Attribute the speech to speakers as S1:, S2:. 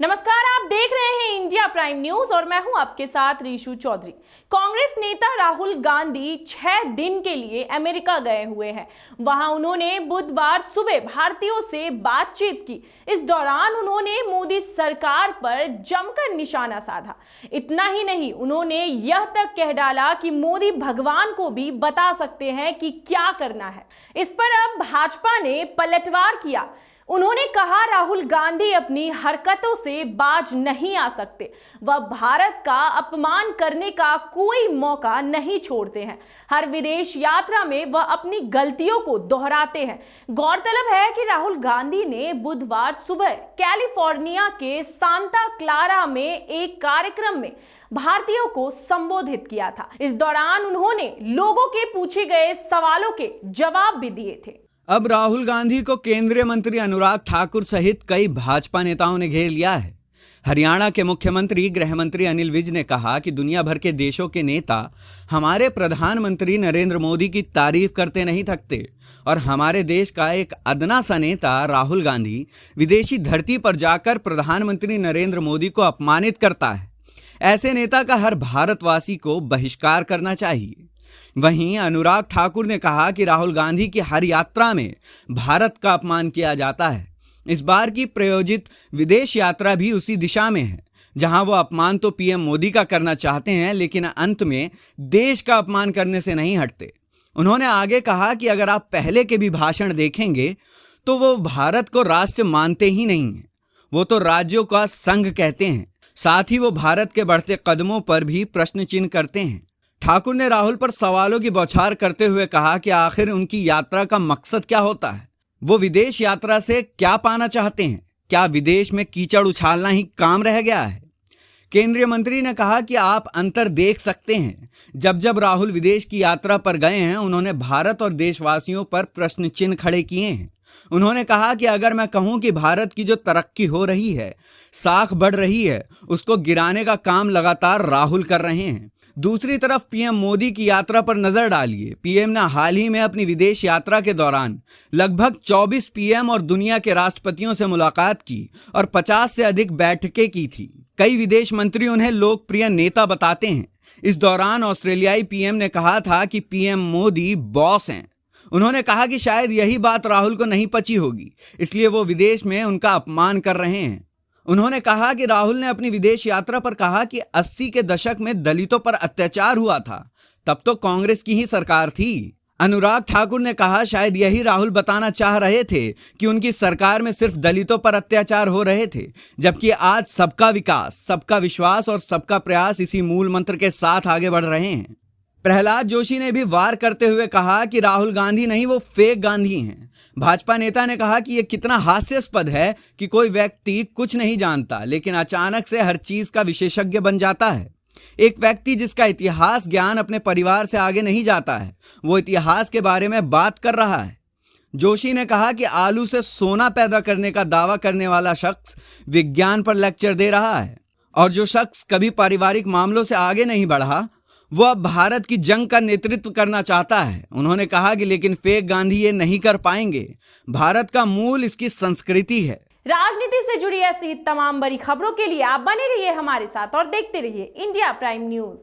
S1: नमस्कार, आप देख रहे हैं इंडिया प्राइम न्यूज और मैं हूं आपके साथ रीशु चौधरी। कांग्रेस नेता राहुल गांधी 6 दिन के लिए अमेरिका गए हुए हैं। वहां उन्होंने बुधवार सुबह भारतीयों से बातचीत की। इस दौरान उन्होंने मोदी सरकार पर जमकर निशाना साधा। इतना ही नहीं, उन्होंने यह तक कह डाला कि मोदी भगवान को भी बता सकते हैं कि क्या करना है। इस पर अब भाजपा ने पलटवार किया। उन्होंने कहा राहुल गांधी अपनी हरकतों से बाज नहीं आ सकते। वह भारत का अपमान करने का कोई मौका नहीं छोड़ते हैं। हर विदेश यात्रा में वह अपनी गलतियों को दोहराते हैं। गौरतलब है कि राहुल गांधी ने बुधवार सुबह कैलिफोर्निया के सांता क्लारा में एक कार्यक्रम में भारतीयों को संबोधित किया था। इस दौरान उन्होंने लोगों के पूछे गए सवालों के जवाब भी दिए थे।
S2: अब राहुल गांधी को केंद्रीय मंत्री अनुराग ठाकुर सहित कई भाजपा नेताओं ने घेर लिया है। हरियाणा के मुख्यमंत्री गृह मंत्री अनिल विज ने कहा कि दुनिया भर के देशों के नेता हमारे प्रधानमंत्री नरेंद्र मोदी की तारीफ करते नहीं थकते और हमारे देश का एक अदना सा नेता राहुल गांधी विदेशी धरती पर जाकर प्रधानमंत्री नरेंद्र मोदी को अपमानित करता है। ऐसे नेता का हर भारतवासी को बहिष्कार करना चाहिए। वहीं अनुराग ठाकुर ने कहा कि राहुल गांधी की हर यात्रा में भारत का अपमान किया जाता है। इस बार की प्रायोजित विदेश यात्रा भी उसी दिशा में है, जहां वो अपमान तो पीएम मोदी का करना चाहते हैं, लेकिन अंत में देश का अपमान करने से नहीं हटते। उन्होंने आगे कहा कि अगर आप पहले के भी भाषण देखेंगे तो वो भारत को राष्ट्र मानते ही नहीं हैं, वो तो राज्यों का संघ कहते हैं। साथ ही वो भारत के बढ़ते कदमों पर भी प्रश्न चिन्ह करते हैं। ठाकुर ने राहुल पर सवालों की बौछार करते हुए कहा कि आखिर उनकी यात्रा का मकसद क्या होता है, वो विदेश यात्रा से क्या पाना चाहते हैं। क्या विदेश में कीचड़ उछालना ही काम रह गया है? केंद्रीय मंत्री ने कहा कि आप अंतर देख सकते हैं। जब जब राहुल विदेश की यात्रा पर गए हैं, उन्होंने भारत और देशवासियों पर प्रश्न चिन्ह खड़े किए हैं। उन्होंने कहा कि अगर मैं कहूं कि भारत की जो तरक्की हो रही है, साख बढ़ रही है, उसको गिराने का काम लगातार राहुल कर रहे हैं। दूसरी तरफ पीएम मोदी की यात्रा पर नजर डालिए। पीएम ने हाल ही में अपनी विदेश यात्रा के दौरान लगभग 24 पीएम और दुनिया के राष्ट्रपतियों से मुलाकात की और 50 से अधिक बैठकें की थी। कई विदेश मंत्री उन्हें लोकप्रिय नेता बताते हैं। इस दौरान ऑस्ट्रेलियाई पीएम ने कहा था कि पीएम मोदी बॉस हैं। उन्होंने कहा कि शायद यही बात राहुल को नहीं पची होगी, इसलिए वो विदेश में उनका अपमान कर रहे हैं। उन्होंने कहा कि राहुल ने अपनी विदेश यात्रा पर कहा कि 80 के दशक में दलितों पर अत्याचार हुआ था, तब तो कांग्रेस की ही सरकार थी। अनुराग ठाकुर ने कहा शायद यही राहुल बताना चाह रहे थे कि उनकी सरकार में सिर्फ दलितों पर अत्याचार हो रहे थे, जबकि आज सबका विकास, सबका विश्वास और सबका प्रयास इसी मूल मंत्र के साथ आगे बढ़ रहे हैं। प्रहलाद जोशी ने भी वार करते हुए कहा कि राहुल गांधी नहीं, वो फेक गांधी हैं। भाजपा नेता ने कहा कि यह कितना हास्यास्पद है कि कोई व्यक्ति कुछ नहीं जानता लेकिन अचानक से हर चीज का विशेषज्ञ बन जाता है। एक व्यक्ति जिसका इतिहास ज्ञान अपने परिवार से आगे नहीं जाता है, वो इतिहास के बारे में बात कर रहा है। जोशी ने कहा कि आलू से सोना पैदा करने का दावा करने वाला शख्स विज्ञान पर लेक्चर दे रहा है और जो शख्स कभी पारिवारिक मामलों से आगे नहीं बढ़ा, वो अब भारत की जंग का नेतृत्व करना चाहता है। उन्होंने कहा कि लेकिन फेक गांधी ये नहीं कर पाएंगे। भारत का मूल इसकी संस्कृति है।
S1: राजनीति से जुड़ी ऐसी तमाम बड़ी खबरों के लिए आप बने रहिए हमारे साथ और देखते रहिए इंडिया प्राइम न्यूज।